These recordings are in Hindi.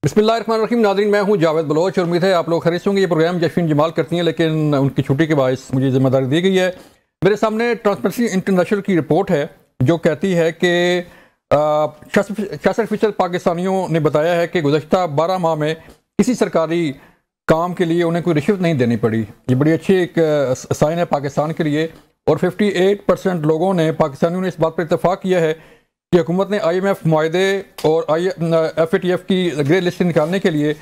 बिस्मिल्लाहिर्रहमानिर्रहीम। नाज़रीन, मैं हूं जावेद बलोच और उम्मीद है आप लोग खरीद होंगे। ये प्रोग्राम जशफीन जमाल करती हैं, लेकिन उनकी छुट्टी के बायस मुझे जिम्मेदारी दी गई है। मेरे सामने ट्रांसपेरेंसी इंटरनेशनल की रिपोर्ट है जो कहती है कि 66% पाकिस्तानियों ने बताया है कि गुज़श्ता 12 माह में किसी सरकारी काम के लिए उन्हें कोई रिश्वत नहीं देनी पड़ी। ये बड़ी अच्छी एक साइन है पाकिस्तान के लिए। और 58% लोगों ने, पाकिस्तानियों ने इस बात पर इतफाक़ किया है कि हुकूमत ने IMF मुआहदे और FATF की ग्रे लिस्ट निकालने के लिए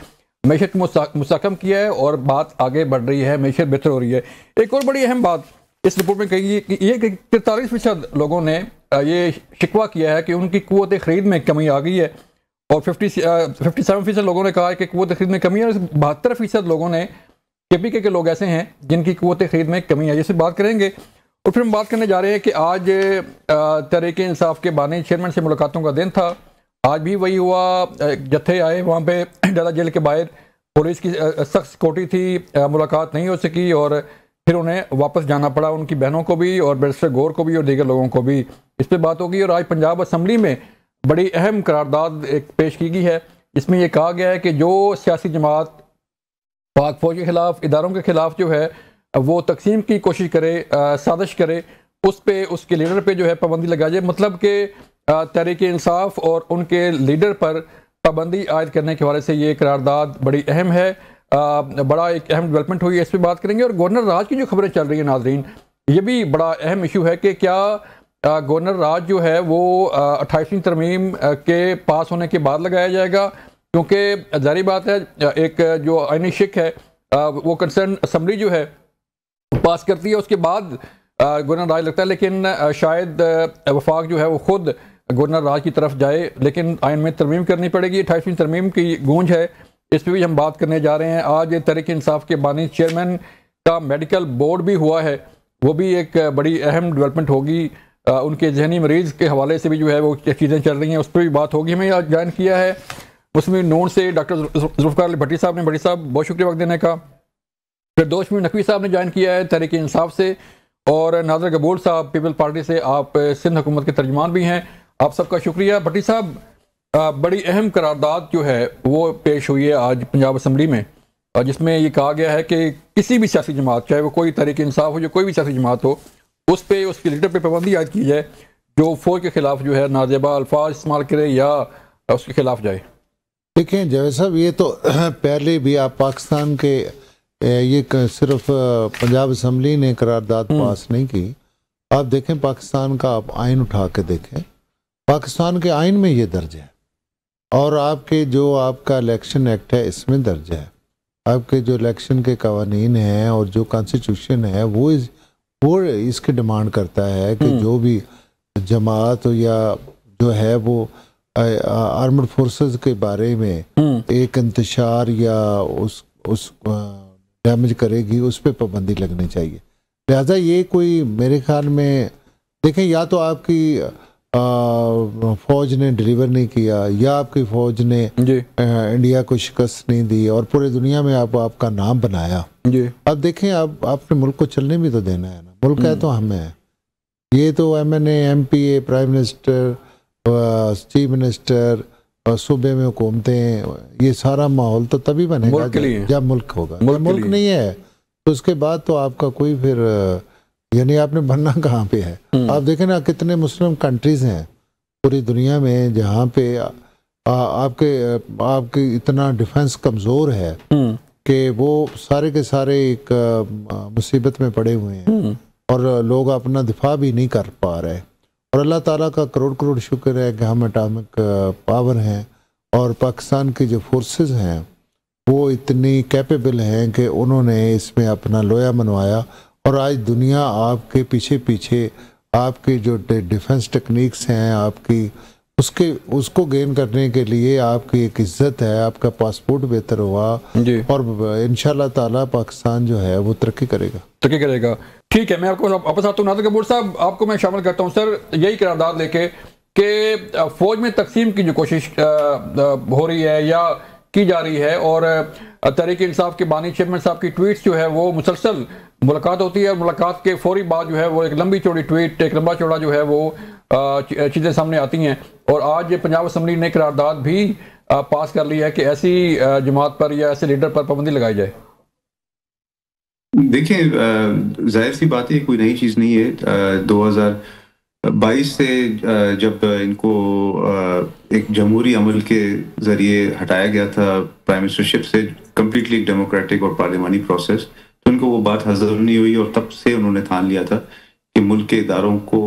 मैशत को मुस्तहकम किया है और बात आगे बढ़ रही है, मैशत बेहतर हो रही है। एक और बड़ी अहम बात इस रिपोर्ट में कही कि ये 43% लोगों ने ये शिकवा किया है कि उनकी क़ुव्वत ख़रीद में कमी आ गई है और 57% लोगों ने कहा है कि क़ुव्वत ख़रीद में कमी है। और 72% लोगों ने KPK के लोग ऐसे हैं जिनकी क़ुव्वत ख़रीद में कमी है। इससे बात करेंगे और फिर हम बात करने जा रहे हैं कि आज तहरीक इंसाफ के बानी चेयरमैन से मुलाकातों का दिन था। आज भी वही हुआ, जत्थे आए वहाँ पे डाला जेल के बाहर, पुलिस की सख्त सिक्योरिटी थी, मुलाकात नहीं हो सकी और फिर उन्हें वापस जाना पड़ा, उनकी बहनों को भी और बैरिस्टर गौर को भी और दीगर लोगों को भी। इस पर बात होगी। और आज पंजाब असम्बली में बड़ी अहम करारदाद एक पेश की गई है जिसमें यह कहा गया है कि जो सियासी जमात पाक फौज के खिलाफ, इदारों के खिलाफ जो है वो तकसीम की कोशिश करे, साजिश करे, उस पे, उसके लीडर पे जो है पाबंदी लगाई जाए। मतलब कि तहरीक इंसाफ और उनके लीडर पर पाबंदी आयद करने के हवाले से ये करारदाद बड़ी अहम है। बड़ा एक अहम डेवलपमेंट हुई है, इस पर बात करेंगे। और गवर्नर राज की जो खबरें चल रही है नाजरीन, ये भी बड़ा अहम इशू है कि क्या गवर्नर राज जो है वो 28वीं तरमीम के पास होने के बाद लगाया जाएगा, क्योंकि जारी बात है एक जो आईनी शिक है वो कंसर्न असम्बली जो है पास करती है, उसके बाद गवर्नर राज लगता है। लेकिन शायद वफाक जो है वो खुद गवर्नर राज की तरफ जाए, लेकिन आइन में तरमीम करनी पड़ेगी। 28वीं तरमीम की गूंज है, इस पर भी हम बात करने जा रहे हैं। आज तहरीक इंसाफ के बानी चेयरमैन का मेडिकल बोर्ड भी हुआ है, वो भी एक बड़ी अहम डेवलपमेंट होगी। उनके जहनी मरीज़ के हवाले से भी जो है वो चीज़ें चल रही हैं, उस पर भी बात होगी। हमें आज ज्वाइन किया है उसमें नून से डॉक्टर जुल्फ़िकार अली भट्टी साहब ने। भट्टी साहब, बहुत शुक्रिया वक्त देने का। फिर दोस्त में नकवी साहब ने ज्वाइन किया है तहरीक इंसाफ से, और नाज़र कबूल साहब पीपल पार्टी से, आप सिंध हुकूमत के तर्जुमान भी हैं। आप सबका शुक्रिया। भट्टी साहब, बड़ी अहम करारदाद जो है वो पेश हुई है आज पंजाब असम्बली में, जिसमें ये कहा गया है कि किसी भी सियासी जमात, चाहे वो कोई तहरीक इंसाफ हो, जो कोई भी सियासी जमात हो, उस पर, उसके लीडर पर पाबंदी आयद की जाए जो फौज के खिलाफ जो है नाजेबा अल्फाज इस्तेमाल करे या उसके खिलाफ जाए। देखें जावेद साहब, ये तो पहले भी आप पाकिस्तान के ये सिर्फ पंजाब असम्बली ने करारदाद पास नहीं की। आप देखें पाकिस्तान का, आप आइन उठा के देखें, पाकिस्तान के आइन में ये दर्ज है और आपके जो आपका इलेक्शन एक्ट है इसमें दर्ज है। आपके जो इलेक्शन के कवानीन हैं और जो कॉन्स्टिट्यूशन है वो इसकी डिमांड करता है कि जो भी जमात या जो है वो आर्मड फोर्सेस के बारे में एक इंतशार या उस डैमेज करेगी, उस पर पाबंदी लगनी चाहिए। लिहाजा ये कोई मेरे ख्याल में, देखें, या तो आपकी फौज ने डिलीवर नहीं किया या आपकी फौज ने इंडिया को शिकस्त नहीं दी और पूरी दुनिया में आपका नाम बनाया। अब देखें, अब आपने मुल्क को चलने भी तो देना है ना, मुल्क है तो हमें है। ये तो MNA MPA prime minister chief minister और सूबे में हुकूमतें, ये सारा माहौल तो तभी बनेगा जब मुल्क होगा। मुल्क नहीं है तो उसके बाद तो आपका कोई फिर यानी आपने बनना कहाँ पे है। आप देखें ना, कितने मुस्लिम कंट्रीज हैं पूरी दुनिया में जहाँ पे आपके इतना डिफेंस कमज़ोर है कि वो सारे के सारे एक मुसीबत में पड़े हुए हैं और लोग अपना दिफा भी नहीं कर पा रहे। और अल्लाह ताला का करोड़ करोड़ शुक्र है कि हम एटॉमिक पावर हैं और पाकिस्तान की जो फोर्सेस हैं वो इतनी कैपेबल हैं कि उन्होंने इसमें अपना लोया मनवाया और आज दुनिया आपके पीछे पीछे, आपके जो डिफेंस टेक्निक्स हैं आपकी, उसको गेन करने के लिए आपकी एक इज्जत है, आपका पासपोर्ट बेहतर हुआ और इंशाल्लाह ताला पाकिस्तान जो है वो तरक्की करेगा। ठीक है, मैं आपको वापस आता हूँ। नाज़र कबूल साहब, आपको मैं शामिल करता हूँ। सर, यही करारदाद लेके कि फौज में तकसीम की जो कोशिश हो रही है या की जा रही है, और तहरीक इंसाफ के बानी चेयरमैन साहब की ट्वीट्स जो है वो मुसलसल मुलाकात होती है और मुलाकात के फौरी बाद जो है वो एक लंबी चौड़ी ट्वीट, एक लंबा चौड़ा जो है वो चीज़ें सामने आती हैं। और आज पंजाब असम्बली ने करारदाद भी पास कर लिया है कि ऐसी जमात पर या ऐसे लीडर पर पाबंदी लगाई जाए? देखिए, जाहिर सी बात है, कोई नई चीज़ नहीं है। 2022 से जब इनको एक जमहूरी अमल के ज़रिए हटाया गया था प्राइम मिनिस्टरशिप से, कम्प्लीटली डेमोक्रेटिक और पार्लियामानी प्रोसेस, तो उनको वो बात हज़म नहीं हुई और तब से उन्होंने ठान लिया था कि मुल्क के इदारों को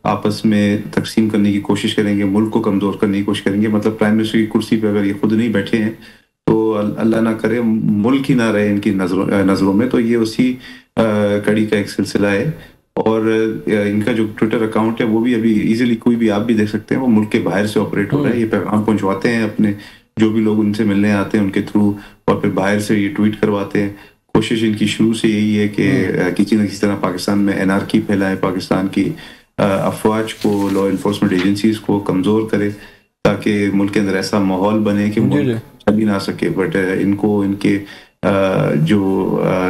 आपस में तकसीम करने की कोशिश करेंगे, मुल्क को कमज़ोर करने की कोशिश करेंगे। मतलब प्राइम मिनिस्टर की कुर्सी पे अगर ये खुद नहीं बैठे हैं तो अल्लाह ना करे मुल्क ही ना रहे इनकी नज़रों में। तो ये उसी कड़ी का एक सिलसिला है। और इनका जो ट्विटर अकाउंट है वो भी अभी इजीली कोई भी आप भी देख सकते हैं, वो मुल्क के बाहर से ऑपरेट हो रहा है। ये पैगाम पहुंचवाते हैं अपने जो भी लोग उनसे मिलने आते हैं उनके थ्रू, और फिर बाहर से ये ट्वीट करवाते हैं। कोशिश इनकी शुरू से यही है कि किसी न किसी तरह पाकिस्तान में एनआरकी फैलाए, पाकिस्तान की अफवाज को, लॉ इन्फोर्समेंट एजेंसीज को कमज़ोर करे, ताकि मुल्क के अंदर ऐसा माहौल बने कि मुल्क चल ही ना सके। बट इनको इनके जो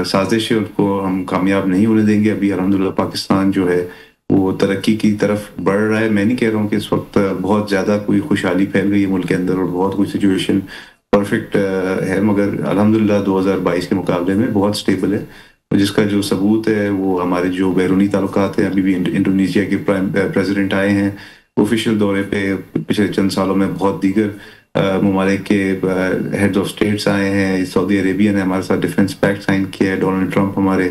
साजिश है उनको हम कामयाब नहीं होने देंगे। अभी अल्हम्दुलिल्लाह पाकिस्तान जो है वो तरक्की की तरफ बढ़ रहा है। मैं नहीं कह रहा हूँ कि इस वक्त बहुत ज़्यादा कोई खुशहाली फैल गई है मुल्क के अंदर और बहुत कोई सिचुएशन परफेक्ट है, मगर अल्हम्दुलिल्लाह 2022 के मुकाबले में बहुत स्टेबल है। जिसका जो सबूत है वो हमारे जो बैरूनी ताल्लुकात हैं, अभी भी इंडोनेशिया के प्रेसिडेंट आए हैं ऑफिशियल दौरे पे। पिछले चंद सालों में बहुत दीगर ममालिक के हेड्स ऑफ स्टेट्स आए हैं। सऊदी अरेबिया ने हमारे साथ डिफेंस पैक्ट साइन किया है। डोनाल्ड ट्रंप हमारे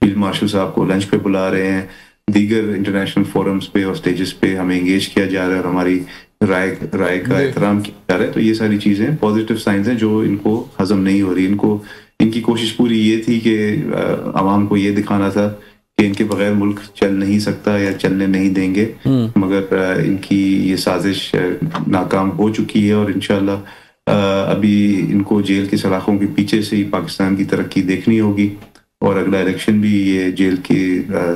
फील्ड मार्शल साहब को लंच पे बुला रहे हैं। दीगर इंटरनेशनल फोरम्स पे और स्टेजेस पे हमें एंगेज किया जा रहा है और हमारी राय का एहतराम किया जा रहा है। तो ये सारी चीज़ें पॉजिटिव साइंस हैं जो इनको हजम नहीं हो रही। इनकी कोशिश पूरी ये थी कि आवाम को ये दिखाना था कि इनके बगैर मुल्क चल नहीं सकता या चलने नहीं देंगे, मगर इनकी ये साजिश नाकाम हो चुकी है। और इंशाल्लाह अभी इनको जेल की सलाखों के पीछे से ही पाकिस्तान की तरक्की देखनी होगी और अगला इलेक्शन भी ये जेल की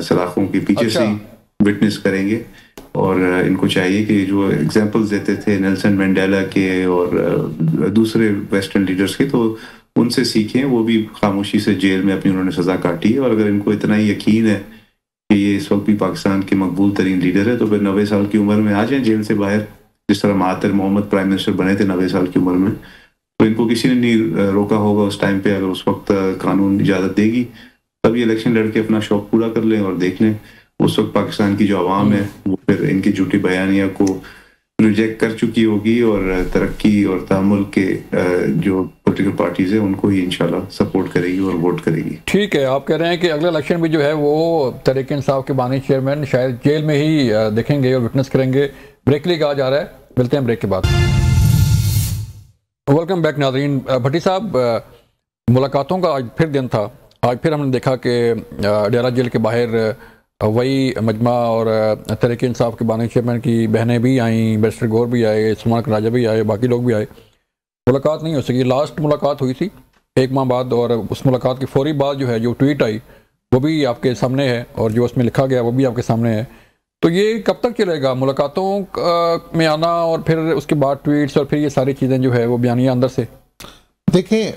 सलाखों के पीछे से ही विटनेस करेंगे। और इनको चाहिए कि जो एग्जाम्पल्स देते थे नेल्सन मंडेला के और दूसरे वेस्टर्न लीडर्स के, तो उनसे सीखें। वो भी खामोशी से जेल में अपनी उन्होंने सजा काटी है। और अगर इनको इतना ही यकीन है कि ये इस वक्त भी पाकिस्तान के मकबूल तरीन लीडर है, तो फिर 90 साल की उम्र में आ जाए जेल से बाहर, जिस तरह महातिर मोहम्मद प्राइम मिनिस्टर बने थे 90 साल की उम्र में। तो इनको किसी ने नहीं रोका होगा उस टाइम पे। अगर उस वक्त कानून इजाज़त देगी तब ये इलेक्शन लड़के अपना शौक पूरा कर लें और देख लें। उस वक्त पाकिस्तान की जो आवाम है वो फिर इनकी झूठी बयानिया को रिजेक्ट कर चुकी होगी और तरक्की और तहम्मुल के जो पॉलिटिकल पार्टीज है उनको ही इंशाल्लाह सपोर्ट करेगी और वोट करेगी। ठीक है, आप कह रहे हैं कि अगला इलेक्शन भी जो है वो तहरीक इंसाफ के बानी चेयरमैन शायद जेल में ही देखेंगे और विटनेस करेंगे। ब्रेक लिए कहा जा रहा है, मिलते हैं ब्रेक के बाद। वेलकम बैक नाज़रीन। भट्टी साहब, मुलाकातों का आज फिर दिन था। आज फिर हमने देखा कि डेरा जेल के बाहर वही मजमा और तहरीक इंसाफ के बानी चेयरमैन की बहनें भी आईं, बैरिस्टर गौर भी आए, सुमान राजा भी आए, बाकी लोग भी आए। मुलाकात नहीं हो सकी। लास्ट मुलाकात हुई थी 1 माह बाद और उस मुलाकात की फौरी बाद जो है जो ट्वीट आई वो भी आपके सामने है और जो उसमें लिखा गया वो भी आपके सामने है। तो ये कब तक चलेगा, मुलाकातों में आना और फिर उसके बाद ट्वीट्स और फिर ये सारी चीज़ें जो है वो बयानियाँ अंदर से? देखिए,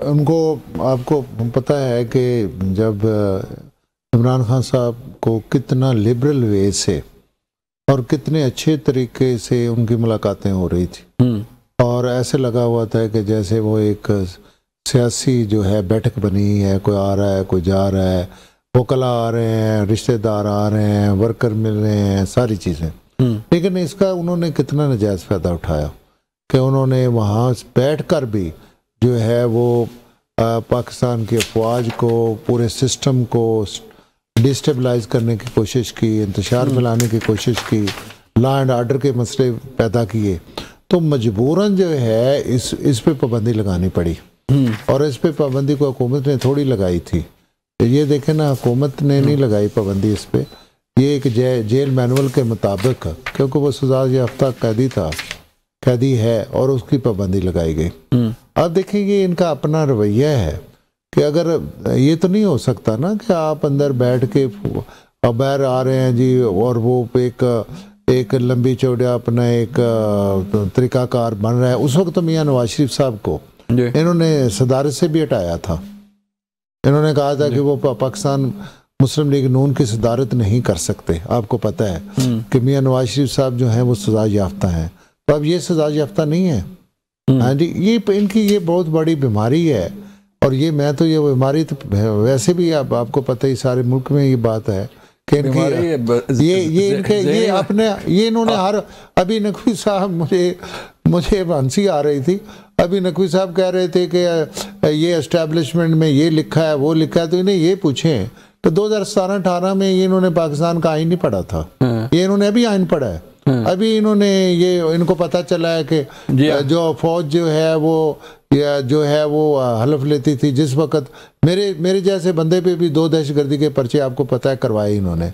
उनको आपको पता है कि जब इमरान खान साहब को कितना लिबरल वे से और कितने अच्छे तरीके से उनकी मुलाकातें हो रही थी और ऐसे लगा हुआ था कि जैसे वो एक सियासी जो है बैठक बनी है, कोई आ रहा है कोई जा रहा है, वकला आ रहे हैं, रिश्तेदार आ रहे हैं, वर्कर मिल रहे हैं, सारी चीज़ें। लेकिन इसका उन्होंने कितना नाजायज़ फ़ायदा उठाया कि उन्होंने वहाँ बैठ कर भी जो है वो पाकिस्तान की अफवाज को, पूरे सिस्टम को डिस्टेबलाइज करने की कोशिश की, इंतशार फैलाने की कोशिश की, लॉ एंड आर्डर के मसले पैदा किए। तो मजबूरन जो है इस पे पाबंदी लगानी पड़ी और इस पे पाबंदी को हुकूमत ने थोड़ी लगाई थी। ये देखें ना, हुकूमत ने नहीं लगाई पाबंदी इस पे, ये एक जेल मैनुअल के मुताबिक, क्योंकि वो सजा याफ्ता कैदी है और उसकी पाबंदी लगाई गई। अब देखेंगे इनका अपना रवैया है कि अगर ये तो नहीं हो सकता ना कि आप अंदर बैठ के बाहर आ रहे हैं जी और वो एक लंबी चौड़ा अपना एक तरीकाकार बन रहा है। उस वक्त तो मियां नवाज शरीफ साहब को इन्होंने सदारत से भी हटाया था। इन्होंने कहा था कि वो पाकिस्तान मुस्लिम लीग नून की सदारत नहीं कर सकते। आपको पता है कि मियां नवाज शरीफ साहब जो हैं वो सजा याफ्ता हैं, तो अब ये सजा याफ्ता नहीं है। हाँ जी, ये इनकी ये बहुत बड़ी बीमारी है। और ये मैं तो ये बीमारी तो वैसे भी आपको पता ही सारे मुल्क में ये बात है कि इनकी ये इनके ये अपने ये इन्होंने हर अभी नकवी साहब मुझे हंसी आ रही थी। अभी नकवी साहब कह रहे थे कि ये एस्टेब्लिशमेंट में ये लिखा है वो लिखा है, तो इन्हें ये पूछें तो 2017-18 में ये इन्होंने पाकिस्तान का आइन नहीं पढ़ा था, ये इन्होंने अभी आइन पढ़ा है। अभी इन्होंने ये इनको पता चला है कि जो फौज जो है वो हलफ लेती थी जिस वक्त मेरे जैसे बंदे पे भी 2 दहशतगर्दी के पर्चे आपको पता है करवाए इन्होंने,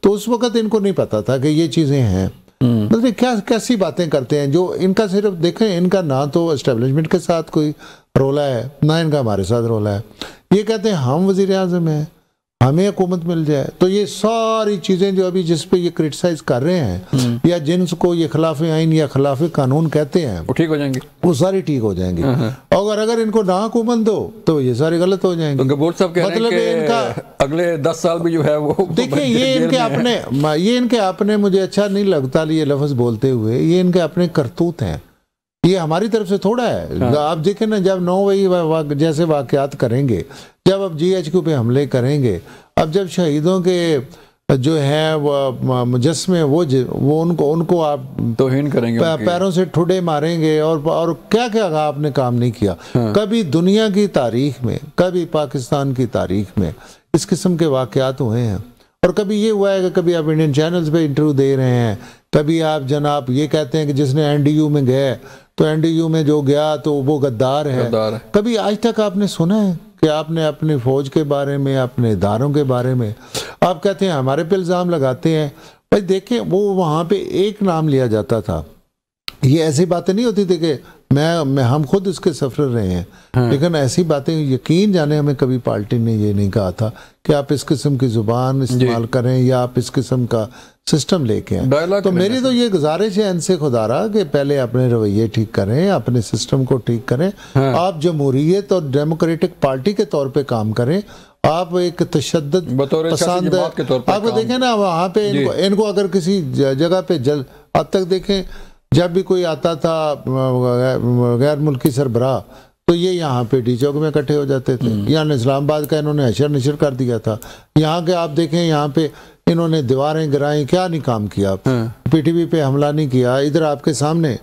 तो उस वक्त इनको नहीं पता था कि ये चीज़ें हैं। मतलब क्या कैसी बातें करते हैं जो इनका सिर्फ देखें, इनका ना तो एस्टेब्लिशमेंट के साथ कोई रोला है ना इनका हमारे साथ रोला है। ये कहते हैं हम वज़ीर आज़म हैं, हमें हुकूमत मिल जाए, तो ये सारी चीज़ें जो अभी जिस पे ये क्रिटिसाइज कर रहे हैं या जिनको ये खिलाफ आइन या खिलाफ कानून कहते हैं वो ठीक हो जाएंगे, वो सारी ठीक हो जाएंगी। और अगर इनको ना हुकूमत दो तो ये सारे गलत हो जाएंगे। तो गबूर साहब कह रहे हैं कि इनका अगले 10 साल भी जो है वो देखिए ये इनके अपने मुझे अच्छा नहीं लगता ये लफ्ज़ बोलते हुए, ये इनके अपने करतूत हैं, ये हमारी तरफ से थोड़ा है। आप देखें ना, जब 9 वही जैसे वाक़यात करेंगे, जब अब GHQ पे हमले करेंगे, अब जब शहीदों के जो है वो मुजस्मे वो उनको आप तौहीन करेंगे, पैरों से ठुडे मारेंगे और क्या क्या आपने काम नहीं किया। कभी दुनिया की तारीख में, कभी पाकिस्तान की तारीख में इस किस्म के वाक़यात हुए हैं। और कभी ये हुआ है कि कभी आप इंडियन चैनल्स पे इंटरव्यू दे रहे हैं, कभी आप जनाब ये कहते हैं कि जिसने NDU में गए तो NDU में जो गया तो वो गद्दार है। कभी आज तक आपने सुना है कि आपने अपनी फौज के बारे में, अपने इदारों के बारे में आप कहते हैं हमारे पे इल्ज़ाम लगाते हैं। भाई देखें, वो वहाँ पे एक नाम लिया जाता था, ये ऐसी बातें नहीं होती थी कि मैं हम खुद इसके सफर रहे हैं। लेकिन ऐसी बातें यकीन जाने हमें कभी पार्टी ने ये नहीं कहा था कि आप इस किस्म की जुबान इस्तेमाल करें या आप इस किस्म का सिस्टम लेके आए। तो मेरी तो ये गुजारिश है इनसे खुदारा कि पहले अपने रवैये ठीक करें, अपने सिस्टम को ठीक करें। आप जमहूरियत और डेमोक्रेटिक पार्टी के तौर पे काम करें, आप एक तशद्दुद पसंद आपको देखें ना वहाँ पे इनको अगर किसी जगह पे अब तक देखें जब भी कोई आता था गैर मुल्की सरबराह तो ये यहाँ पे डी चौक में इकट्ठे हो जाते थे। यहाँ इस्लामाबाद का इन्होंने हशर नशर कर दिया था। यहाँ के आप देखें यहाँ पे इन्होंने दीवारें गिराई, क्या नहीं काम किया, PTV पे हमला नहीं किया। इधर आपके सामने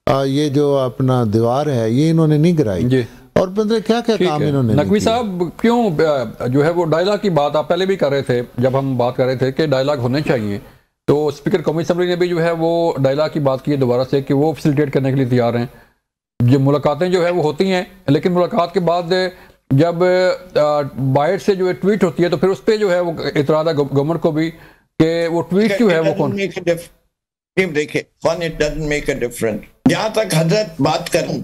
ये जो अपना दीवार है ये इन्होंने नहीं गिराई। और मतलब क्या क्या काम इन्होंने। नकवी साहब क्यों जो है वो डायलॉग की बात आप पहले भी कर रहे थे, जब हम बात कर रहे थे कि डायलॉग होने चाहिए, तो स्पीकर कौमी असम्बली ने भी जो है वो डायलॉग की बात की है दोबारा से कि वो फैसिलिटेट करने के लिए तैयार हैं। जो मुलाकातें जो है वो होती हैं, लेकिन मुलाकात के बाद जब बाहर से जो है ट्वीट होती है तो फिर उस पर जो है वो इतराज़ है गवर्नमेंट को भी कि वो ट्वीट क्यों है वो कौन। देखिए it doesn't make a difference. जहां तक हजरत बात करूं,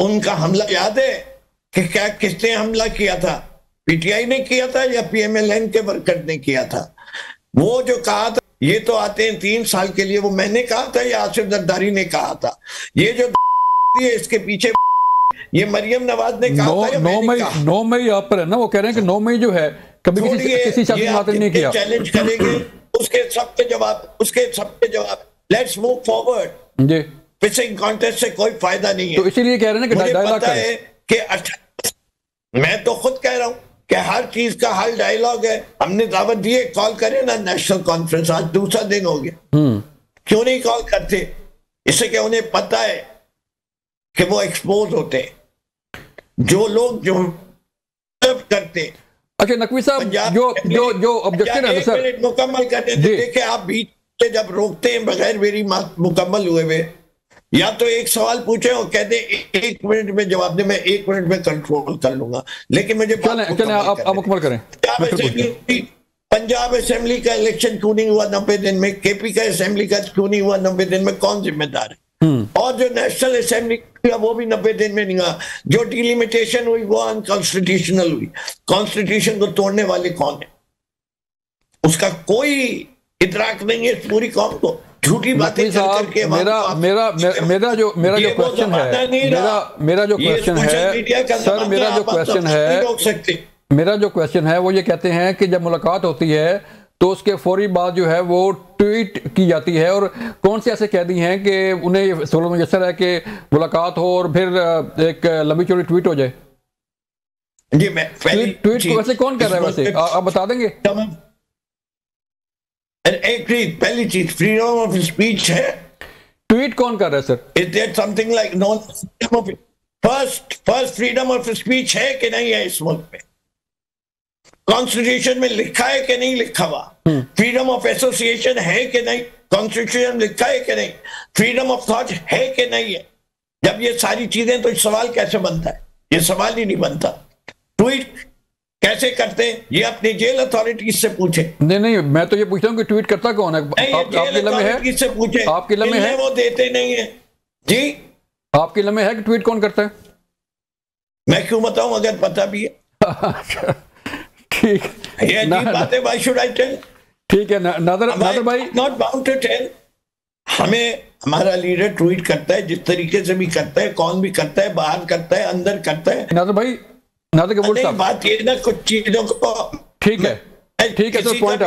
उनका हमला याद है कि क्या किसने हमला किया था? PTI ने किया था या PMLN के वर्कर ने किया था? वो जो कहा था ये तो आते हैं 3 साल के लिए, वो मैंने कहा था या आसिफ जरदारी ने कहा था? ये जो इसके पीछे ये मरियम नवाज ने कहा था। 9 मई आप पर है ना, वो कह रहे हैं कि 9 मई जो है कभी किसी सियासी ने किया। चैलेंज करेंगे उसके सबके जवाब लेट्स मूव फॉरवर्ड जी। पिचिंग कॉन्टेस्ट से कोई फायदा नहीं है। तो इसीलिए कह रहे हैं कि डायलॉग पता है कि मैं तो खुद कह रहा हूं कि हर चीज का हल डायलॉग है। हमने दावत दी है, कॉल करें ना नेशनल कॉन्फ्रेंस, आज दूसरा दिन हो गया, क्यों नहीं कॉल करते? इससे क्या उन्हें पता है कि वो एक्सपोज होते हैं जो लोग जो करते हैं। अच्छा नकवी साहब जो ऑब्जेक्शन है सर मुकम्मल करते देखिए आप बीच से जब रोकते हैं बगैर मेरी बात मुकम्मल हुए हुए, या तो एक सवाल पूछे और कह दे 1 मिनट में जवाब दे, मैं 1 मिनट में कंट्रोल कर लूंगा, लेकिन मुझे आप मुकम्मल करें। पंजाब असेंबली का इलेक्शन क्यों नहीं हुआ 90 दिन में? KP का असेंबली का क्यों नहीं हुआ 90 दिन में? कौन जिम्मेदार है? और जो नेशनल असेंबली का वो भी 90 दिन में नहीं हुआ। जो डिलिमिटेशन हुई वो अनकॉन्स्टिट्यूशनल हुई। कॉन्स्टिट्यूशन को तोड़ने वाले कौन है? उसका कोई इतराक नहीं है इस पूरी कौम को। झूठी बातें करके मेरा जो क्वेश्चन है सर, मेरा जो क्वेश्चन है वो ये कहते हैं कि जब मुलाकात होती है तो उसके फौरी बाद जो है वो ट्वीट की जाती है। और कौन से ऐसे कैदी हैं कि उन्हें सहूलत मुयसर है कि मुलाकात हो और फिर एक लंबी चौड़ी ट्वीट हो जाए? जी, मैं ट्वीट को वैसे कौन कर रहा है वैसे, आप बता देंगे? एक चीज, पहली चीज फ्रीडम ऑफ स्पीच है। ट्वीट कौन कर रहा है sir? Is there something like non freedom of first freedom of speech है कि नहीं है इस मुल्क में? कॉन्स्टिट्यूशन में लिखा है कि नहीं लिखा हुआ? फ्रीडम ऑफ एसोसिएशन है कि नहीं? कॉन्स्टिट्यूशन में लिखा है कि नहीं? फ्रीडम ऑफ थॉट है कि नहीं है? जब ये सारी चीजें, तो सवाल कैसे बनता है? ये सवाल ही नहीं बनता। ट्वीट कैसे करते हैं ये अपनी जेल अथॉरिटीज से पूछे। नहीं, मैं तो ये पूछ रहा हूँ कि ट्वीट करता कौन है? आपके लम्हे है? से पूछे। आपके लम्हे है? वो देते नहीं है जी। आपके लम्हे है कि ट्वीट कौन करता है? मैं क्यों बताऊं अगर पता भी है? ठीक, ये अजीब बात है। Why should I tell? ठीक है नादर भाई, नॉट बाउंड टू टेल। हमें हमारा लीडर ट्वीट करता है, जिस तरीके से भी करता है, कौन भी करता है, बाहर करता है, अंदर करता है। नादर भाई, नादर कपूर साहब, बात ये ना, कुछ चीजों को ठीक है सर, पॉइंट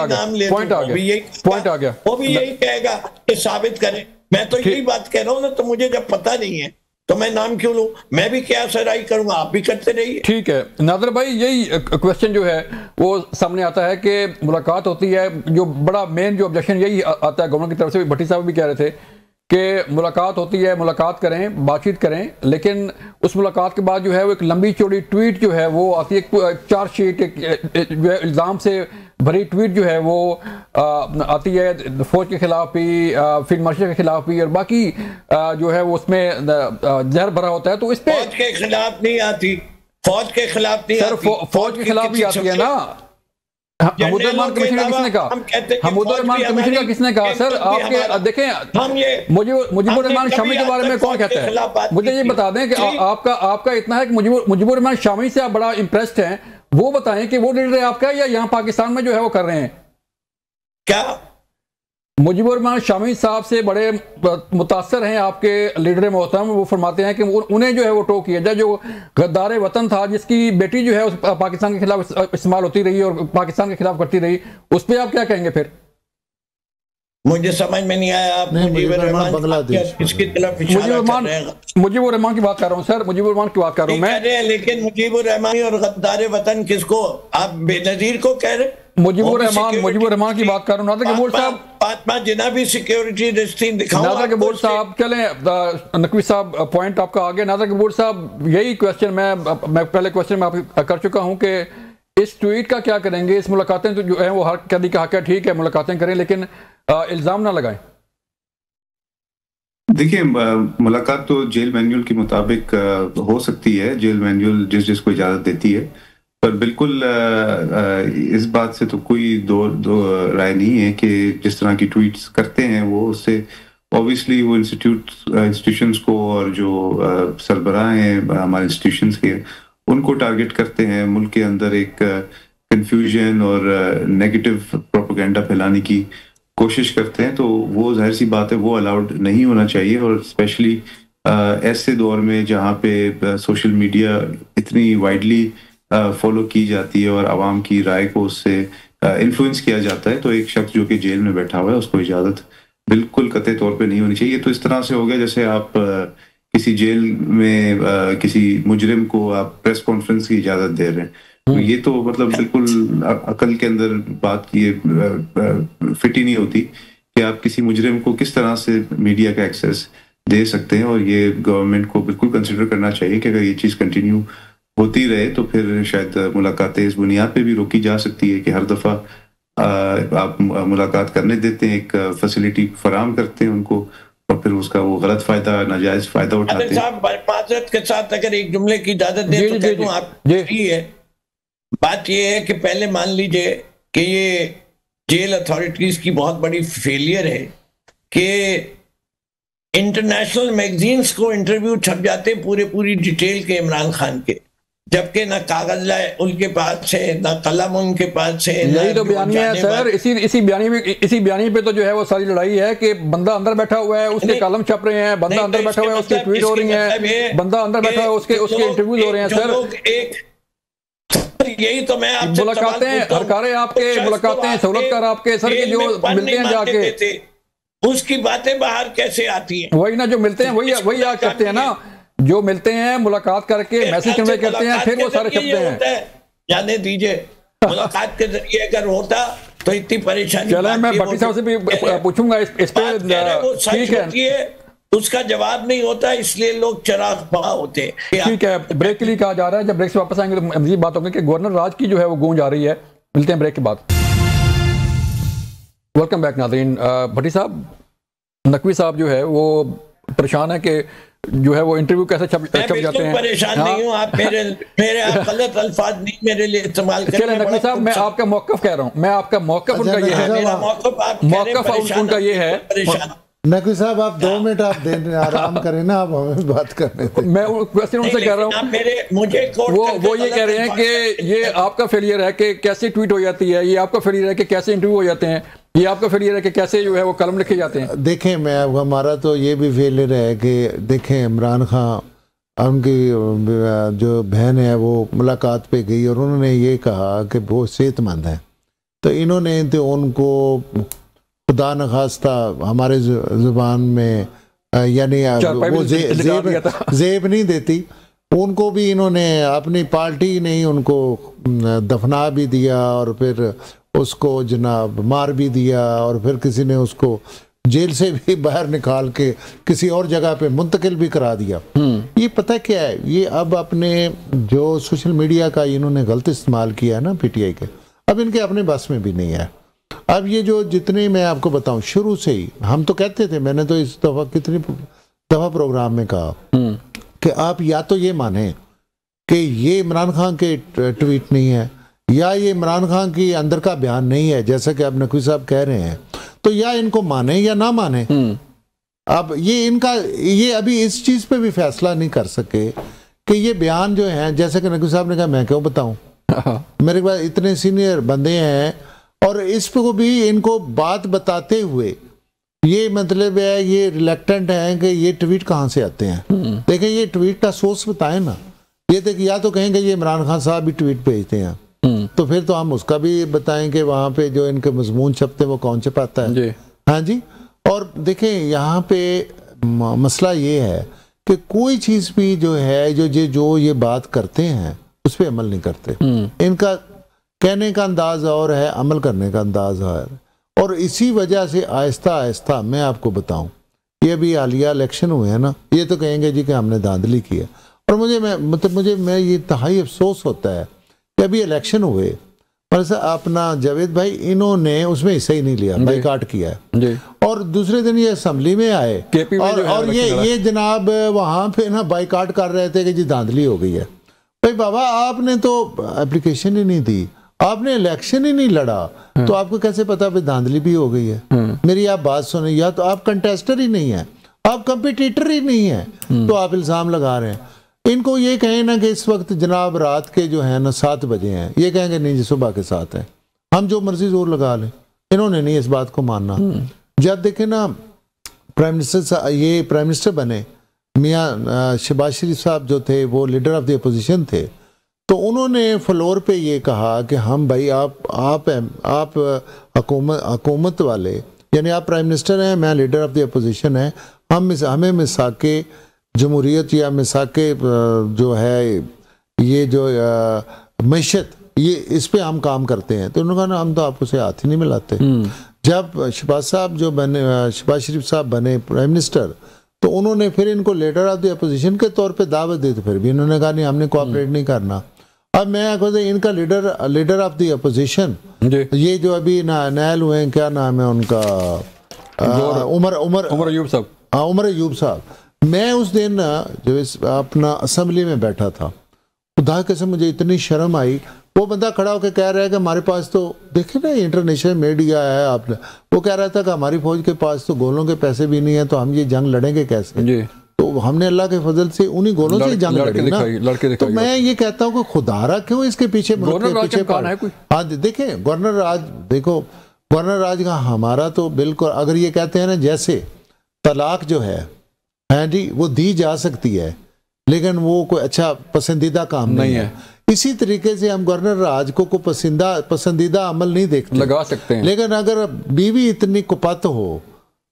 आ गया। वो भी यही कहेगा कि साबित करें। मैं तो यही बात कह रहा हूँ ना, तो मुझे जब पता नहीं है तो मैं नाम क्यों लूं? मैं भी क्या सराई करूंगा, आप भी करते रहिए। ठीक है नादर भाई, यही क्वेश्चन जो है वो सामने आता है कि मुलाकात होती है, जो बड़ा मेन जो ऑब्जेक्शन यही आता है गवर्नमेंट की तरफ से। भट्टी साहब भी कह रहे थे कि मुलाकात होती है, मुलाकात करें, बातचीत करें, लेकिन उस मुलाकात के बाद जो है वो एक लंबी चौड़ी ट्वीट जो है वो आती है, एक चार्जशीट, जो है इल्ज़ाम से भरी ट्वीट जो है वो आती है, फौज के खिलाफ भी, फील्ड मार्शल के खिलाफ भी, और बाकी जो है वो उसमें जहर भरा होता है। तो इस पे फौज के खिलाफ नहीं आती, फौज के खिलाफ नहीं सर, फौज के खिलाफ भी आती है ना। हमूदुर्रहमान कमीशन का किसने कहा? हमूदुर्रहमान कमीशन का किसने कहा? सर आपके देखें, मुजीबुर्रहमान शामी के बारे में कौन कहता है? मुझे ये बता दें कि आपका इतना है कि मुजीबुर्रहमान शामी से आप बड़ा इंप्रेस्ड हैं, वो बताएं कि वो लीडर है आपका या यहाँ पाकिस्तान में जो है वो कर रहे हैं क्या? मुजीबुर्रहमान शामी साहब से बड़े मुतासर हैं आपके लीडर मोहतरम। वो फरमाते हैं कि उन्हें जो है वो टो किया जाए, जो गद्दार वतन था, जिसकी बेटी जो है उस पाकिस्तान के खिलाफ इस्तेमाल होती रही और पाकिस्तान के खिलाफ करती रही, उस पर आप क्या कहेंगे? फिर मुझे समझ में नहीं आया। आप मुजीबुर्रहमान बांग्लादेश किसकी तरफ इशारा कर रहे हैं? मुजीबुर्रहमान की बात कर रहा हूँ सर, मुजीबुर्रहमान की बात कर रहा हूँ मैं। लेकिन मुजीबुर्रहमान और गद्दार वतन किसको? आप बेनजीर को कह रहे? मुजीबुर्रहमान की बात कर रहा हूँ। नादर कपूर साहब, फातिमा जिन्ना भी सिक्योरिटी रजिस्ट्री दिखाओ। नादर कपूर साहब चलें, नकवी साहब पॉइंट आपका आ गया। नादर कपूर साहब, यही क्वेश्चन मैं पहले क्वेश्चन में आप कर चुका हूँ कि इस ट्वीट का क्या करेंगे? इस मुलाकातें तो जो है वो हर कैदी का हक है, ठीक है मुलाकातें करें, लेकिन इल्जाम ना लगाएं। देखिए, मुलाकात तो जेल मैनुअल के मुताबिक हो सकती है, जेल मैनुअल जिसको इजाजत देती है, पर बिल्कुल इस बात से तो कोई दो राय नहीं है कि जिस तरह की ट्वीट्स करते हैं वो, उससे ऑब्वियसली वो इंस्टीट्यूशंस को और जो सरबराह हैं हमारे इंस्टीट्यूशंस के, उनको टारगेट करते हैं। मुल्क के अंदर एक कंफ्यूजन और नेगेटिव प्रोपेगेंडा फैलाने की कोशिश करते हैं, तो वो जाहिर सी बात है वो अलाउड नहीं होना चाहिए। और स्पेशली ऐसे दौर में जहाँ पे सोशल मीडिया इतनी वाइडली फॉलो की जाती है और आवाम की राय को उससे इन्फ्लुएंस किया जाता है, तो एक शख्स जो कि जेल में बैठा हुआ है उसको इजाज़त बिल्कुल कतई तौर पे नहीं होनी चाहिए। ये तो इस तरह से हो गया जैसे आप किसी जेल में किसी मुजरिम को आप प्रेस कॉन्फ्रेंस की इजाज़त दे रहे हैं, तो ये तो मतलब बिल्कुल अकल के अंदर बात ये फिट ही नहीं होती कि आप किसी मुजरिम को किस तरह से मीडिया का एक्सेस दे सकते हैं। और ये गवर्नमेंट को बिल्कुल कंसिडर करना चाहिए कि अगर ये चीज़ कंटिन्यू होती रहे तो फिर शायद मुलाकातें इस बुनियाद पे भी रोकी जा सकती है कि हर दफ़ा आप मुलाकात करने देते हैं, एक फैसिलिटी फराहम करते हैं उनको, और फिर उसका वो गलत फायदा, नाजायज फायदा उठाते हैं। साहब, माजरत के साथ अगर एक जुमले की इजाजत दे तो कहता हूं आप सही है। बात ये है कि पहले मान लीजिए कि ये जेल अथॉरिटीज की बहुत बड़ी फेलियर है कि इंटरनेशनल मैगजीन्स को इंटरव्यू छप जाते पूरी डिटेल के इमरान खान के, जबकि ना कागज उनके पास है, ना कलम उनके पास है। यही तो बयानिया है सर। इसी बयानी पे तो जो है वो सारी लड़ाई है कि बंदा अंदर बैठा हुआ है, उसके कलम छप रहे हैं, बंदा अंदर बैठा हुआ है, उसकी ट्वीट हो रही है, बंदा अंदर बैठा हुआ है, उसके इंटरव्यूज हो रहे हैं सर। यही तो मैं आपसे मुलाकातें हरकारे आपके, मुलाकातें सहूलतकार आपके सर के जो मिलते हैं जाके, उसकी बातें बाहर कैसे आती हैं? वही ना, जो मिलते हैं वही आज करते हैं ना, जो मिलते हैं मुलाकात करके मैसेज कन्वे करते हैं, फिर वो सारे छपते हैं। जाने दीजिए, मुलाकात के जरिए अगर होता तो इतनी परेशानी। चले, मैं भट्टी साहब से भी पूछूंगा इस पे, ठीक है, उसका जवाब नहीं होता, इसलिए लोग चराग पा होते हैं। ठीक है, ब्रेक के लिए कहा जा रहा है, जब ब्रेक से वापस आएंगे तो मजीद बात होगी कि गवर्नर राज की जो है वो गूंज आ रही है। मिलते हैं ब्रेक के बाद। वेलकम बैक नाज़रीन। भट्टी साहब, नकवी साहब जो है वो परेशान है कि जो है वो इंटरव्यू कैसे छप जाते हैं। परेशान नहीं हूं, आप मेरे आप गलत अल्फाज नहीं मेरे लिए इस्तेमाल करें। चलिए नकवी साहब, मैं आपका मौक़िफ़ कह रहा हूं, मैं आपका मौक़िफ़ उनका ये है, मौक़िफ़ उनका ये है। नकवी साहब, आप 2 मिनट आप देने आराम करें ना, आप हमें बात करने थे। मैं क्वेश्चन उनसे कह रहा हूँ, मुझे वो ये कह रहे हैं कि ये आपका फेलियर है कि कैसे ट्वीट हो जाती है, ये आपका फेलियर है कि कैसे इंटरव्यू हो जाते हैं, ये आपका फेलियर है कि कैसे जो है वो कलम लिखे जाते हैं। देखें, मैं हमारा तो ये भी फेलियर है कि देखें, इमरान खान, उनकी जो बहन है वो मुलाकात पे गई और उन्होंने ये कहा कि वो सेहतमंद है, तो इन्होंने तो उनको खुदा न खास्ता हमारे ज़ुबान में यानी वो जेब नहीं देती, उनको भी इन्होंने अपनी पार्टी ने उनको दफना भी दिया और फिर उसको जनाब मार भी दिया और फिर किसी ने उसको जेल से भी बाहर निकाल के किसी और जगह पे मुंतकिल भी करा दिया। ये पता क्या है, ये अब अपने जो सोशल मीडिया का इन्होंने गलत इस्तेमाल किया है ना पीटीआई के, अब इनके अपने बस में भी नहीं है। अब ये जो जितने मैं आपको बताऊं, शुरू से ही हम तो कहते थे, मैंने तो इस दफ़ा कितनी दफ़ा प्रोग्राम में कहा कि आप या तो ये माने कि ये इमरान खान के ट्वीट नहीं है, या ये इमरान खान की अंदर का बयान नहीं है जैसा कि अब नकवी साहब कह रहे हैं, तो या इनको माने या ना माने। अब ये अभी इस चीज़ पे भी फैसला नहीं कर सके कि ये बयान जो है, जैसे कि नकवी साहब ने कहा, मैं क्यों बताऊं, मेरे पास इतने सीनियर बंदे हैं और इस पे को भी इनको बात बताते हुए ये मतलब है ये रिलेक्टेंट है कि ये ट्वीट कहाँ से आते हैं। देखिए, ये ट्वीट का सोर्स बताएं ना, ये देखिए, या तो कहेंगे ये इमरान खान साहब भी ट्वीट भेजते हैं, तो फिर तो हम उसका भी बताएं कि वहाँ पे जो इनके मजमून छपते हैं वो कौन छपाता है जी। हाँ जी। और देखें, यहाँ पे मसला ये है कि कोई चीज़ भी जो है जो ये बात करते हैं उस पर अमल नहीं करते। इनका कहने का अंदाज और है, अमल करने का अंदाज और इसी वजह से आहिस्ता आहिस्ता मैं आपको बताऊं, ये अभी हालिया इलेक्शन हुए हैं ना, ये तो कहेंगे जी कि हमने धांधली की है, और मुझे ये तहाई अफसोस होता है कि अभी इलेक्शन हुए और अपना जावेद भाई इन्होंने उसमें हिस्सा ही नहीं लिया, बाइकाट किया है जी। और दूसरे दिन ये असेंबली में आए और ये जनाब वहाँ पे ना बाइकाट कर रहे थे कि जी धांधली हो गई है। भाई बाबा, आपने तो एप्लीकेशन ही नहीं दी, आपने इलेक्शन ही नहीं लड़ा, तो आपको कैसे पता भाई धांधली भी हो गई है। मेरी आप बात सुने, या तो आप कंटेस्टर ही नहीं है, आप कंपटीटर ही नहीं है, तो आप इल्जाम लगा रहे हैं। इनको ये कहें ना कि इस वक्त जनाब रात के जो है ना 7 बजे हैं, ये कहेंगे नहीं जी सुबह के 7 है, हम जो मर्जी जोर लगा लें। इन्होंने नहीं इस बात को मानना। जब देखे ना प्राइम मिनिस्टर बने, मियाँ शहबाज शरीफ साहब जो थे वो लीडर ऑफ द अपोजिशन थे, तो उन्होंने फ्लोर पे ये कहा कि हम भाई आप हुकूमत वाले, यानी आप प्राइम मिनिस्टर हैं, मैं लीडर ऑफ द अपोजिशन है, हमें मिसाके जमहूरियत या मिसाके जो है ये जो मैशत, ये इस पे हम काम करते हैं। तो उन्होंने कहा ना, हम तो आपको से हाथ ही नहीं मिलाते। जब शहबाज शरीफ साहब बने प्राइम मिनिस्टर, तो उन्होंने फिर इनको लीडर ऑफ द अपोजिशन के तौर पे दावत दी, तो फिर भी इन्होंने कहा नहीं, हमने कोऑपरेट नहीं करना। अब मैं कहता इनका लीडर ऑफ द अपोजिशन ये जो अभी नायल हुए हैं, क्या नाम है उनका, उमर अयूब साहब। हाँ, उमर अयूब साहब। मैं उस दिन जो अपना असेंबली में बैठा था, खुदा कैसे मुझे इतनी शर्म आई, वो बंदा खड़ा होकर कह रहा है कि हमारे पास तो देखे ना इंटरनेशनल मीडिया है, आपने वो कह रहा था कि हमारी फौज के पास तो गोलों के पैसे भी नहीं है, तो हम ये जंग लड़ेंगे कैसे जी? तो हमने अल्लाह के फजल से उन्हीं गोलों से जंग लड़ी ना। तो मैं ये कहता हूँ कि खुदारा क्यों इसके पीछे हाँ देखें, गवर्नर राज, देखो गवर्नर राज का हमारा तो बिल्कुल, अगर ये कहते हैं ना जैसे तलाक जो है जी वो दी जा सकती है, लेकिन वो कोई अच्छा पसंदीदा काम नहीं है। इसी तरीके से हम गवर्नर राज को पसंदीदा अमल नहीं देखते, लगा सकते हैं। लेकिन अगर बीवी इतनी कुपत हो,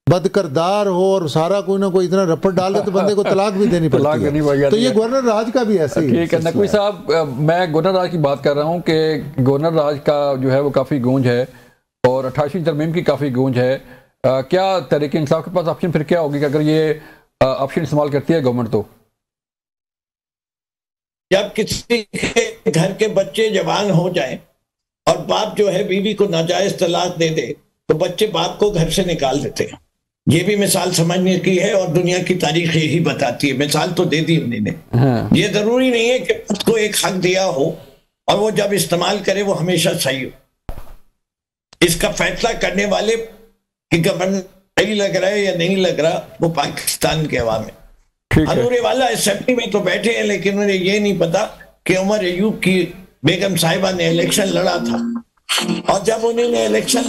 बदकरदार हो और सारा कोई ना कोई इतना रपट डाले तो बंदे को तलाक भी देनी पड़ती है। तो ये गवर्नर राज का भी ऐसे ही। ठीक है नकवी साहब, मैं गवर्नर राज की बात कर रहा हूँ कि गवर्नर राज का जो है वो काफ़ी गूंज है और 28वीं तरमीम की काफ़ी गूंज है। क्या तहरीक इंसाफ के पास ऑप्शन फिर क्या होगी कि अगर ये ऑप्शन इस्तेमाल करती है गवर्नमेंट? तो जब किसी के घर के बच्चे जवान हो जाए और बाप जो है बीवी को नाजायज तलाक दे दे तो बच्चे बाप को घर से निकाल देते हैं। ये भी मिसाल समझने की है और दुनिया की तारीख यही बताती है। मिसाल तो दे दी उन्होंने। ये जरूरी नहीं है कि उसको एक हक दिया हो और वो जब इस्तेमाल करे वो हमेशा सही हो। इसका फैसला करने वाले कि गवर्नर सही लग रहा है या नहीं लग रहा वो पाकिस्तान के अवाम है। हनूरे वाला असेंबली में तो बैठे हैं लेकिन उन्हें ये नहीं पता कि उमर अयूब की बेगम साहिबा ने इलेक्शन लड़ा था और जब उन्होंने इलेक्शन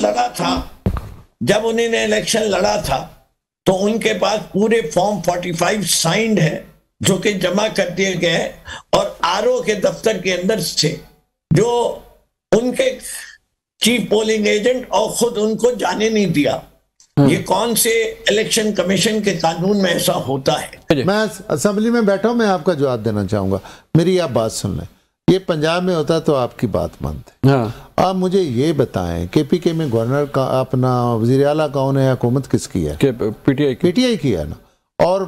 लड़ा था तो उनके पास पूरे फॉर्म 45 साइंड है जो कि जमा कर दिए गए और आरओ के दफ्तर के अंदर से जो उनके चीफ पोलिंग एजेंट और खुद उनको जाने नहीं दिया। ये कौन से इलेक्शन कमीशन के कानून में ऐसा होता है? मैं असेंबली में बैठा हूं, मैं आपका जवाब देना चाहूंगा। मेरी आप बात सुन लें। ये पंजाब में होता तो आपकी बात मानते। आप मुझे ये बताएं केपीके में गवर्नर का अपना वजीर आला कौन है, हुकूमत किसकी है? पीटीआई की है ना। और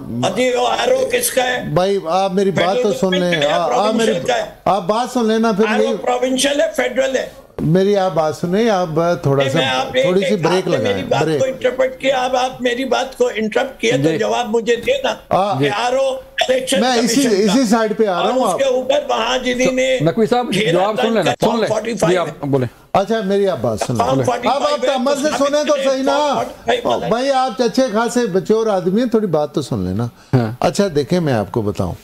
किसका है भाई? आप मेरी बात तो सुन लें। आप बात सुन लेना फिर। ये प्रोविंशियल है, फेडरल है? मेरी आप बात सुने। आप थोड़ी सी ब्रेक लगाएं। ब्रेक को इंटरप्रेट किया। अब आप मेरी बात को इंटरप्ट किया तो जवाब मुझे देना। इलेक्शन मैं इसी साइड पे आ रहा हूँ। उसके ऊपर वहां जिन्होंने नकवी साहब जवाब सुन लेना, सुन ले आप बोले। अच्छा मेरी आप बात सुन लें। अब आप तमर से सुने तो सही ना भाई। आप अच्छे खासे बचोर आदमी हैं, थोड़ी बात तो सुन लेना। अच्छा देखें, मैं आपको बताऊं,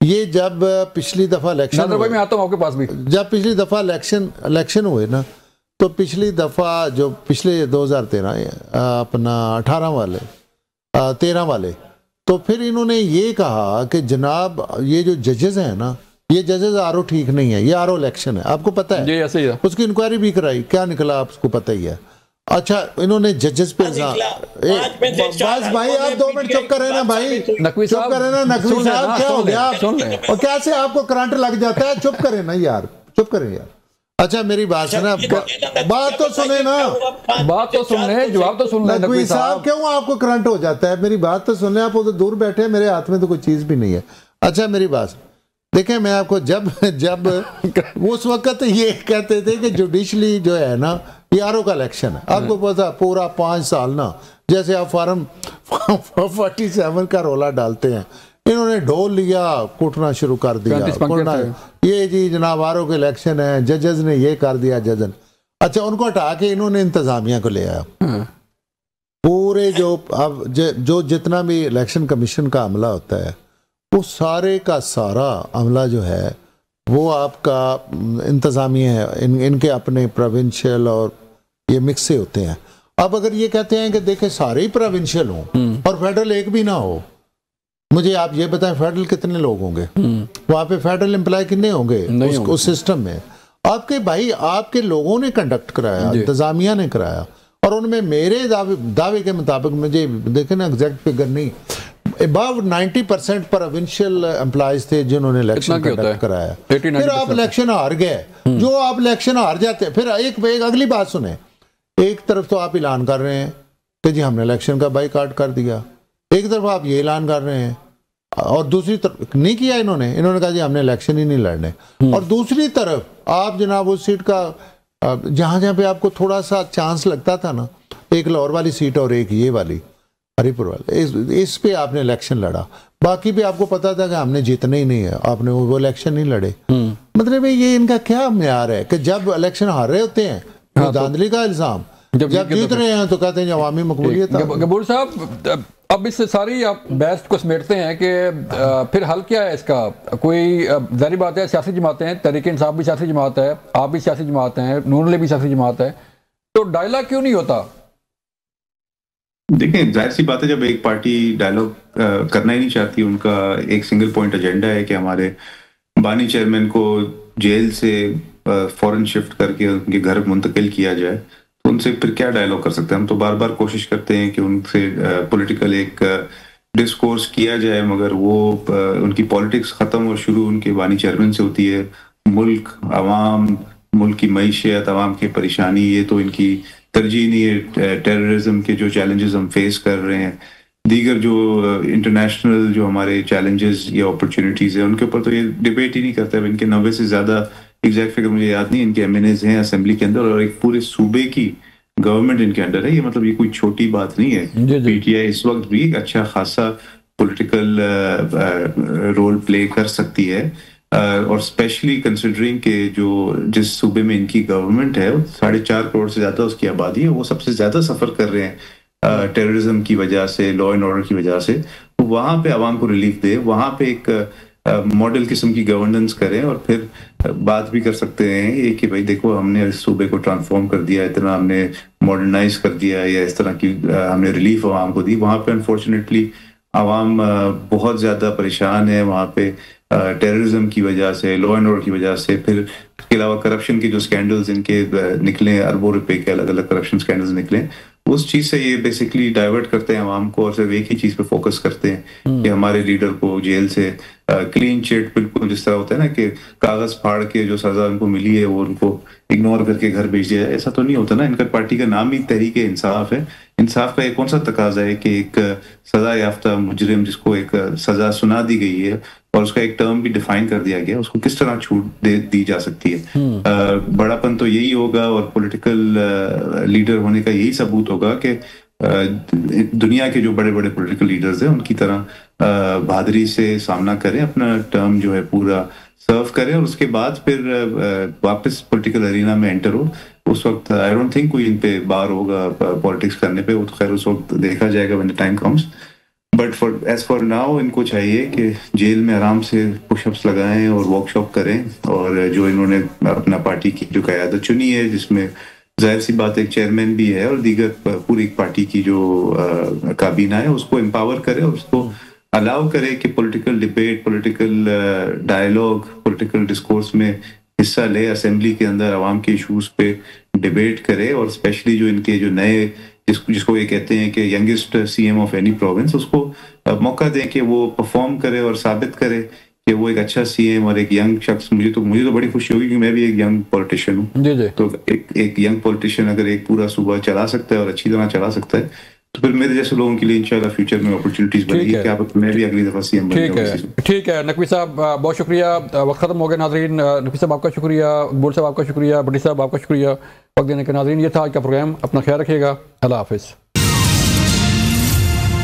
ये जब पिछली दफा इलेक्शन मैं आता हूं आपके पास भी, जब पिछली दफा इलेक्शन हुए ना, तो पिछली दफा जो पिछले 2013 अपना 18 वाले 13 वाले, तो फिर इन्होंने ये कहा कि जनाब ये जो जजेस हैं ना, ये जजेस आरओ ठीक नहीं है, ये आरओ इलेक्शन है। आपको पता है? ऐसे ही है। उसकी इंक्वायरी भी कराई, क्या निकला आपको पता ही है। अच्छा इन्होंने जजेस पे बस भाई आप 2 मिनट चुप करें ना भाई, चुप करें ना। नकवी साहब क्या हो गया? और कैसे आपको करंट लग जाता है? चुप करें ना यार, चुप करें यार। अच्छा मेरी बात सुना, बात तो सुने ना, बात तो सुन ले, जवाब तो सुन ले। नकवी साहब क्यों आपको करंट हो जाता है? मेरी बात तो सुन ले। आप उधर दूर बैठे हैं, मेरे हाथ में तो कोई चीज भी नहीं है। अच्छा मेरी बात देखें, मैं आपको जब उस वक्त ये कहते थे कि जुडिशली जो है ना ये आरओ का इलेक्शन है, आपको पता पूरा 5 साल ना, जैसे आप फॉर्म 47 का रोला डालते हैं, इन्होंने ढोल लिया, कूटना शुरू कर दिया। ये जी जनाब आरओ के इलेक्शन है, जजेस ने ये कर दिया जजन। अच्छा उनको हटा के इन्होंने इंतजामिया को ले आया। पूरे जो जितना भी इलेक्शन कमीशन का अमला होता है वो सारे का सारा अमला जो है वो आपका इंतजामिया है। इनके अपने प्रोविंशियल और ये मिक्स से होते हैं। अब अगर ये कहते हैं कि देखे सारे ही प्रोविंशियल हों और फेडरल एक भी ना हो, मुझे आप ये बताएं फेडरल कितने लोग होंगे वहां पे? फेडरल एम्प्लॉय कितने होंगे उस सिस्टम में? आपके भाई आपके लोगों ने कंडक्ट कराया, इंतजामिया ने कराया। और उनमें मेरे दावे के मुताबिक, मुझे देखे ना एग्जैक्ट फिगर नहीं, अबव 90% प्रोविंशियल एम्प्लॉयज थे जिन्होंने इलेक्शन कंडक्ट कराया। फिर आप इलेक्शन हार गए। जो आप इलेक्शन हार जाते हैं, फिर एक अगली बात सुने, एक तरफ तो आप ऐलान कर रहे हैं कि जी हमने इलेक्शन का बाइकआउट कर दिया, एक तरफ आप ये ऐलान कर रहे हैं, और दूसरी तरफ नहीं किया इन्होंने कहा जी हमने इलेक्शन ही नहीं लड़ने। और दूसरी तरफ आप जनाब उस सीट का जहां पे आपको थोड़ा सा चांस लगता था ना, एक लाहौर वाली सीट और एक ये वाली हरिपुर वाले, इस पे आपने इलेक्शन लड़ा, बाकी भी आपको पता था कि हमने जीतना ही नहीं है, आपने वो इलेक्शन नहीं लड़े। मतलब ये इनका क्या म्यार है कि जब इलेक्शन हार रहे होते हैं तो धांधली का इल्जाम, जब जीत रहे हैं तो कहते हैं अवामी मकबूलियत। गबूर साहब अब इस सारी आप बहस को समेटते हैं कि फिर हल क्या है इसका? कोई जारी बात है, सियासी जमातें हैं, तहरीक इंसाफ भी सियासी जमात है, आप भी सियासी जमात हैं, नून लीग भी सियासी जमात है, तो डायलॉग क्यों नहीं होता? देखिए, जाहिर सी बात है, जब एक पार्टी डायलॉग करना ही नहीं चाहती, उनका एक सिंगल पॉइंट एजेंडा है कि हमारे बानी चेयरमैन को जेल से फौरन शिफ्ट करके उनके घर मुंतकिल किया जाए, तो उनसे फिर क्या डायलॉग कर सकते हैं? हम तो बार बार कोशिश करते हैं कि उनसे पॉलिटिकल एक डिस्कोर्स किया जाए, मगर वो उनकी पॉलिटिक्स ख़त्म और शुरू उनके बानी चेयरमैन से होती है। मुल्क, आवाम, मुल्क की मईशत, आवाम की परेशानी, ये तो इनकी तरजीह नहीं है। टेररिज्म के जो चैलेंजेस हम फेस कर रहे हैं, दीगर जो इंटरनेशनल जो हमारे चैलेंजेस या अपॉर्चुनिटीज़ है, उनके ऊपर तो ये डिबेट ही नहीं करते। अब इनके 90 से ज़्यादा, एग्जैक्ट फिगर मुझे याद नहीं, इनके एमएनएज हैं असेंबली के अंदर, और एक पूरे सूबे की गवर्नमेंट इनके अंडर है। ये मतलब ये कोई छोटी बात नहीं है। पीटीआई इस वक्त भी अच्छा खासा पॉलिटिकल रोल प्ले कर सकती है, और स्पेशली कंसिडरिंग के जो जिस सूबे में इनकी गवर्नमेंट है 4.5 करोड़ से ज्यादा उसकी आबादी है, वो सबसे ज्यादा सफर कर रहे हैं टेररिज्म की वजह से, लॉ एंड ऑर्डर की वजह से। तो वहां पे आवाम को रिलीफ दे, वहां पे एक मॉडल किस्म की गवर्नेंस करें, और फिर बात भी कर सकते हैं ये कि भाई देखो, हमने इस सूबे को ट्रांसफॉर्म कर दिया, इतना हमने मॉडर्नाइज कर दिया, या इस तरह की हमने रिलीफ आवाम को दी। वहां पे अनफॉर्चुनेटली आवाम बहुत ज्यादा परेशान है, वहां पे टेररिज्म की वजह से, लॉ एंड ऑर्डर की वजह से, फिर इसके अलावा करप्शन के जो स्कैंडल्स इनके निकले, अरबों रुपए के अलग अलग करप्शन स्कैंडल्स निकले, उस चीज से ये बेसिकली डाइवर्ट करते हैं आवाम को, और सिर्फ एक ही चीज पे फोकस करते हैं कि हमारे लीडर को जेल से क्लीन चिट, बिल्कुल जिस तरह होता है ना कि कागज फाड़ के जो सजा उनको मिली है वो उनको इग्नोर करके घर भेज दिया जाए, ऐसा तो नहीं होता ना। इनका पार्टी का नाम ही तहरीक इंसाफ है। इंसाफ का एक कौन सा तकाजा है कि एक सजा याफ्ता मुजरिम जिसको एक सजा सुना दी गई है और उसका एक टर्म भी डिफाइन कर दिया गया, उसको किस तरह छूट दी जा सकती है? बड़ापन तो यही होगा, और पॉलिटिकल लीडर होने का यही सबूत होगा कि दुनिया के जो बड़े बड़े पॉलिटिकल लीडर्स हैं उनकी तरह बहादुरी से सामना करें, अपना टर्म जो है पूरा सर्व करें, और उसके बाद फिर वापस पॉलिटिकल अरीना में एंटर हो। उस वक्त आई डोंट थिंक कोई इन पे बार होगा पॉलिटिक्स करने पे, वो तो खैर उस वक्त देखा जाएगा when the time comes. But as for now इनको चाहिए कि जेल में आराम से पुशअप्स लगाएं और वर्कशॉप करें, और जो इन्होंने अपना पार्टी की जो क़यादत चुनी है, जिसमें जाहिर सी बात एक चेयरमैन भी है और दीगर पूरी पार्टी की जो काबीना है, उसको एम्पावर करे और उसको अलाउ करे कि political debate, political dialogue, political discourse में हिस्सा ले, असेंबली के अंदर आवाम के इशूज पे डिबेट करे, और स्पेशली जो इनके जो नए जिसको ये कहते हैं कि youngest CM of any province, उसको मौका दें कि वो परफॉर्म करे और साबित करे कि वो एक अच्छा सीएम और एक यंग शख्स। मुझे तो बड़ी खुशी होगी कि मैं भी एक यंग पॉलिटिशियन हूँ। तो एक यंग पॉलिटिशियन अगर एक पूरा सूबा चला सकता है और अच्छी तरह चला सकता है, तो फिर मेरे जैसे लोगों के लिए इंशाल्लाह फ्यूचर में अपॉर्चुनिटीज बनेगी कि आप मैं भी अगली दफा सीएम बन जाऊं। ठीक है नकवी साहब, बहुत शुक्रिया। वक्त खत्म हो गया नाजरीन। नकवी साहब आपका शुक्रिया, इकबाल साहब आपका शुक्रिया, भट्टी साहब आपका शुक्रिया वक्त देने के। नाजरीन, ये था आज का प्रोग्राम। अपना ख्याल रखिएगा। अल्लाह हाफिज़।